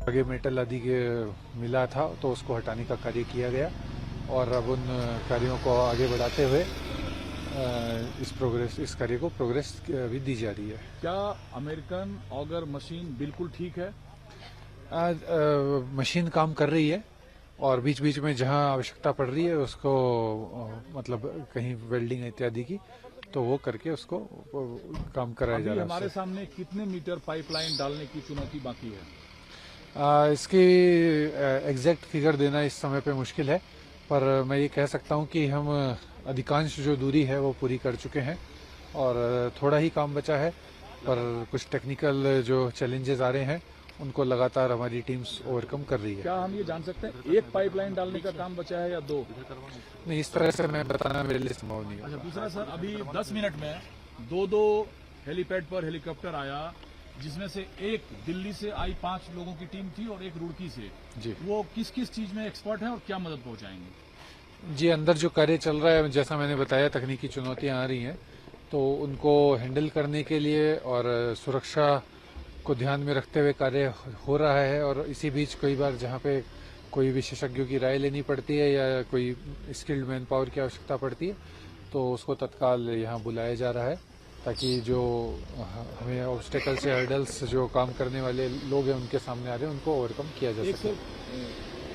आगे मेटल आदि के मिला था तो उसको हटाने का कार्य किया गया और अब उन कार्यों को आगे बढ़ाते हुए इस कार्य को प्रोग्रेस अभी दी जा रही है। क्या अमेरिकन ऑगर मशीन बिल्कुल ठीक है? आज मशीन काम कर रही है और बीच बीच में जहां आवश्यकता पड़ रही है उसको मतलब कहीं वेल्डिंग इत्यादि की तो वो करके उसको काम कराया जा रहा है। हमारे सामने कितने मीटर पाइपलाइन डालने की चुनौती बाकी है? इसकी एग्जैक्ट फिगर देना इस समय पे मुश्किल है, पर मैं ये कह सकता हूँ कि हम अधिकांश जो दूरी है वो पूरी कर चुके हैं और थोड़ा ही काम बचा है, पर कुछ टेक्निकल जो चैलेंजेस आ रहे हैं उनको लगातार हमारी टीम्स ओवरकम कर रही है। क्या हम ये जान सकते हैं एक पाइपलाइन डालने का काम बचा है या दो? नहीं, इस तरह से मैं बताना मेरे लिए संभव नहीं है। अच्छा, दूसरा सर, अभी 10 मिनट में दो हेलीपैड पर हेलीकॉप्टर आया, जिसमें से एक दिल्ली से आई 5 लोगों की टीम थी और एक रुड़की से। जी, वो किस किस चीज में एक्सपर्ट है और क्या मदद पहुंचाएंगे? जी, अंदर जो कार्य चल रहा है जैसा मैंने बताया तकनीकी चुनौतियां आ रही हैं तो उनको हैंडल करने के लिए और सुरक्षा को ध्यान में रखते हुए कार्य हो रहा है और इसी बीच कई बार जहाँ पे कोई विशेषज्ञों की राय लेनी पड़ती है या कोई स्किल्ड मैन पावर की आवश्यकता पड़ती है तो उसको तत्काल यहाँ बुलाया जा रहा है ताकि जो हमें ऑब्स्टेकल्स या हर्डल्स जो काम करने वाले लोग हैं उनके सामने आ रहे हैं उनको ओवरकम किया जा सके।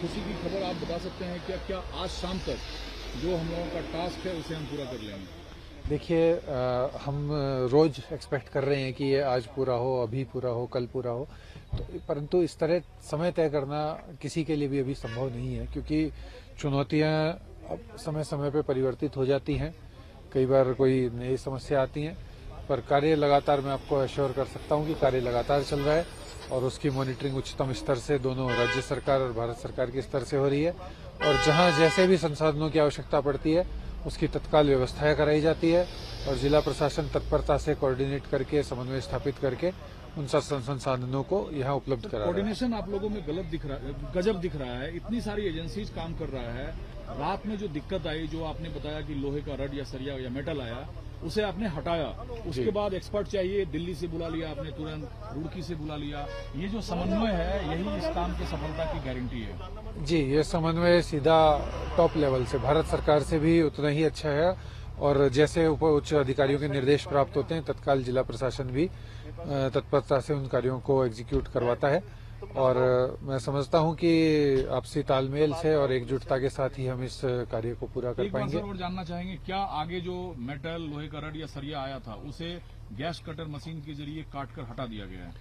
खुशी की खबर आप बता सकते हैं क्या आज शाम तक जो हम लोगों का टास्क है उसे हम पूरा कर लेंगे? देखिए, हम रोज एक्सपेक्ट कर रहे हैं कि ये आज पूरा हो, अभी पूरा हो, कल पूरा हो, तो परंतु इस तरह समय तय करना किसी के लिए भी अभी संभव नहीं है क्योंकि चुनौतियां अब समय समय पे परिवर्तित हो जाती हैं, कई बार कोई नई समस्या आती हैं, पर कार्य लगातार मैं आपको अश्योर कर सकता हूं कि कार्य लगातार चल रहा है और उसकी मॉनिटरिंग उच्चतम स्तर से दोनों राज्य सरकार और भारत सरकार के स्तर से हो रही है और जहां जैसे भी संसाधनों की आवश्यकता पड़ती है उसकी तत्काल व्यवस्थाएं कराई जाती है और जिला प्रशासन तत्परता से कोऑर्डिनेट करके समन्वय स्थापित करके उन संसाधनों को यहाँ उपलब्ध करा रहा है। कोऑर्डिनेशन आप लोगों में गजब दिख रहा है, इतनी सारी एजेंसीज काम कर रहा है। रात में जो दिक्कत आई, जो आपने बताया कि लोहे का रड या सरिया या मेटल आया, उसे आपने हटाया, उसके बाद एक्सपर्ट चाहिए, दिल्ली से बुला लिया आपने, तुरंत रुड़की से बुला लिया। ये जो समन्वय है यही इस काम की सफलता की गारंटी है। जी, ये समन्वय सीधा टॉप लेवल से भारत सरकार से भी उतना ही अच्छा है और जैसे उच्च अधिकारियों के निर्देश प्राप्त होते हैं तत्काल जिला प्रशासन भी तत्परता से उन कार्यों को एग्जीक्यूट करवाता है और मैं समझता हूं कि आपसी तालमेल से और एकजुटता के साथ ही हम इस कार्य को पूरा कर पाएंगे। और जानना चाहेंगे, क्या आगे जो मेटल, लोहे का रड या सरिया आया था उसे गैस कटर मशीन के जरिए काटकर हटा दिया गया है?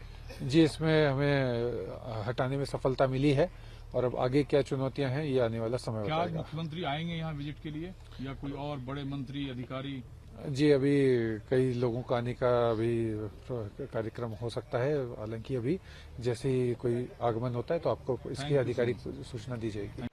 जी, इसमें हमें हटाने में सफलता मिली है और अब आगे क्या चुनौतियां हैं ये आने वाला समय बताएगा। क्या मुख्यमंत्री आएंगे यहाँ विजिट के लिए या कोई और बड़े मंत्री अधिकारी? जी, अभी कई लोगों का आने का अभी कार्यक्रम हो सकता है, हालांकि अभी जैसे ही कोई आगमन होता है तो आपको इसकी आधिकारिक सूचना दी जाएगी।